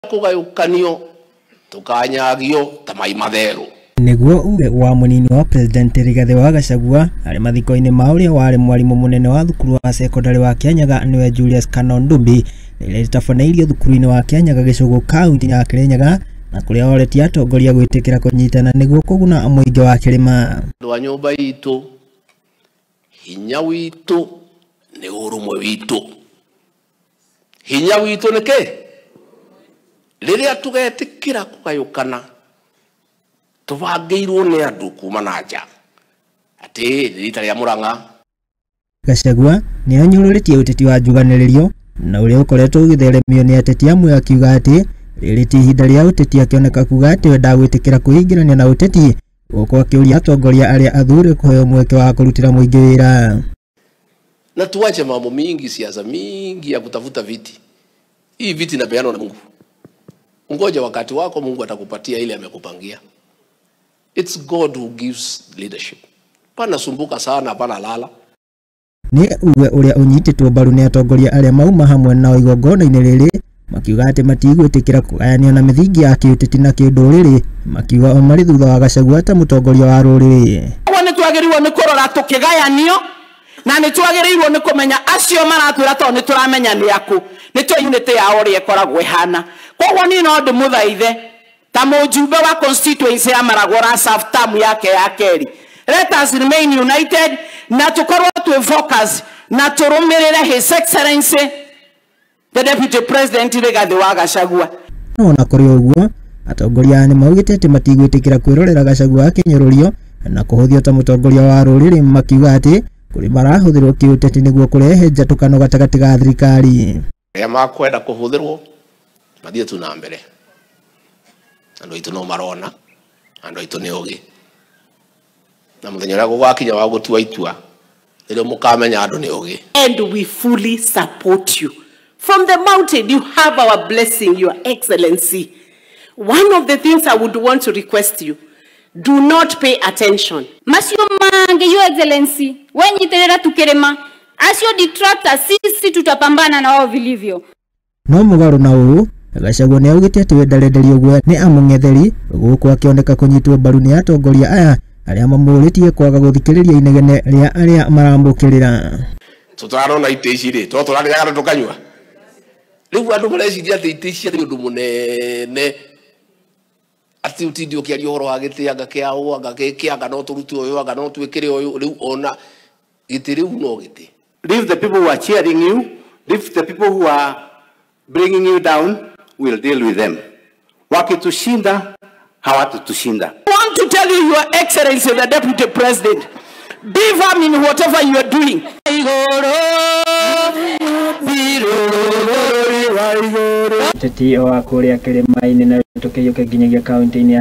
kugayukanio tukanyagio tamai matheru niguo uge wa munini wa president Rigathi wa Gachagua ari mathiko-ini ma uria wari mwarimu munene wa thukuru wa secondary wa Kianyaga niwe Julius Kanondumbi rĩrĩa rĩtabanĩirio thukuru-inĩ wa Kianyaga gĩcũgũ kaunti ya Kirinyaga na kuria oretie atongoria gwĩtĩkĩra kũnyitana nĩguo kũguna mũingĩ wa kĩrĩma. Ndwa nyũmba itũ hinya witũ nĩ ũrũmwe witũ. Hinya witũ nĩ kĩ? Rĩrĩa tũgetĩkĩra kũgayũkana tũbangĩirwo nĩ andũ kuma na nja atĩ rita rĩa Mũrang'a. Gachagua nĩ anyũrũrĩtie ũteti wa njuganĩrĩrio na ũrĩa ũkoretwo ũgĩtheremio nĩ ateti amwe akiuga atĩ rĩrĩ ti ihinda rĩa ũteti akĩoneka kuga atĩ ndagwĩtĩkĩra kwĩingĩrania na ũteti gũkũ akĩũria atongoria arĩa athure kũheo mweke wa kũrutĩra mũingĩ wĩra. Na tuache mambo mingi, siasa mingi ya kutafuta viti. Hii viti inapeanwa na Mungu. Ngoja wakati wako Mungu atakupatia ile amekupangia. It's God who gives leadership. Pana sumbuka sana, pana lala. Ni uwe uria unyitĩtwo mbaru nĩ atongoria arĩa mauma hamwe nao igongona-inĩ rĩrĩ makiuga atĩ matigwĩtĩkĩra kũgayanio na mĩthingi ya kĩũteti na kĩndũrĩrĩ, makiuga o marĩ thutha wa Gachagua ta mũtongoria wa rũrĩrĩ. Nĩ twagĩrĩirwo nĩ kũrora tũkĩgayanio na nĩ twagĩrĩirwo nĩ kũmenya acio maratwĩra tondũ nĩ tũramenya nĩ akũ nĩ tũ unity yao ũrĩa ĩkoragwo ĩhana. Koguo niĩ no ndĩmũthaithe ta mũjumbe wa constituency ya Maragora serve term yake ya kerĩ. Let us remain united na tukorwo tu focus na turumĩrĩre His Excellency the Deputy President Rigathi wa Gachagua. No na kũrĩ ũguo atongoria nĩ maugĩte atĩ matigwĩtĩkĩra kwĩrorera Gachagua akĩnyũrũrio na kũhũthio ta mũtongoria wa rũrĩrĩ, makiuga atĩ kũrĩ marahũthĩrwo kĩũteti nĩguo kũrehe njatũkano gatagatĩ ga thirikari. Arĩa makwenda kũhũthĩrwo mathiĩ tu na mbere. Andũ aitũ no marona, andũ aitũ nĩ ũgĩ. Na mũthenya ũrĩa gũgakinya wa gũtua itua rĩrĩa mũkamenya andũ nĩ ũgĩ. And we fully support you. From the mountain you have our blessing, Your Excellency. One of the things I would want to request you, do not pay attention. Macio mange, Your Excellency, wenyiterera tukirema. Asio detractors sisi tutapambana na wao vilivyo. No mũgarũ na ũũ Gachagua nĩ augĩte atĩ we ndarenderio guo nĩ amũng'etheri gũkũ akĩoneka kũnyitwo mbaru nĩ atongoria aya arĩa mamũrĩtie kwaga gũthikĩrĩria inegene rĩa arĩa maramũkĩrĩra. Tũtarona itĩ ici rĩ, tũrarĩaga tũkanyua. Rĩu andũ mareciria atĩ itĩ ici nĩ ũndũ mũnene atĩ ũtindi ũkĩaria ũhoro wa gĩtĩ anga kĩa ũũ anga gĩkĩ anga no tũrute ũyũ anga no twĩkĩre ũyũ. Rĩu ona gĩtĩ rĩu no gĩtĩ. Leave the people who are cheering you, leave the people who are bringing you down, we'll deal with them. Wakitushinda hawatatushinda. I want to tell you, Your Excellency the Deputy President, be firm in whatever you are doing. Teti wa kũrĩa kĩrĩma-inĩ na tũkĩyũke nginyagia kaunti-inĩ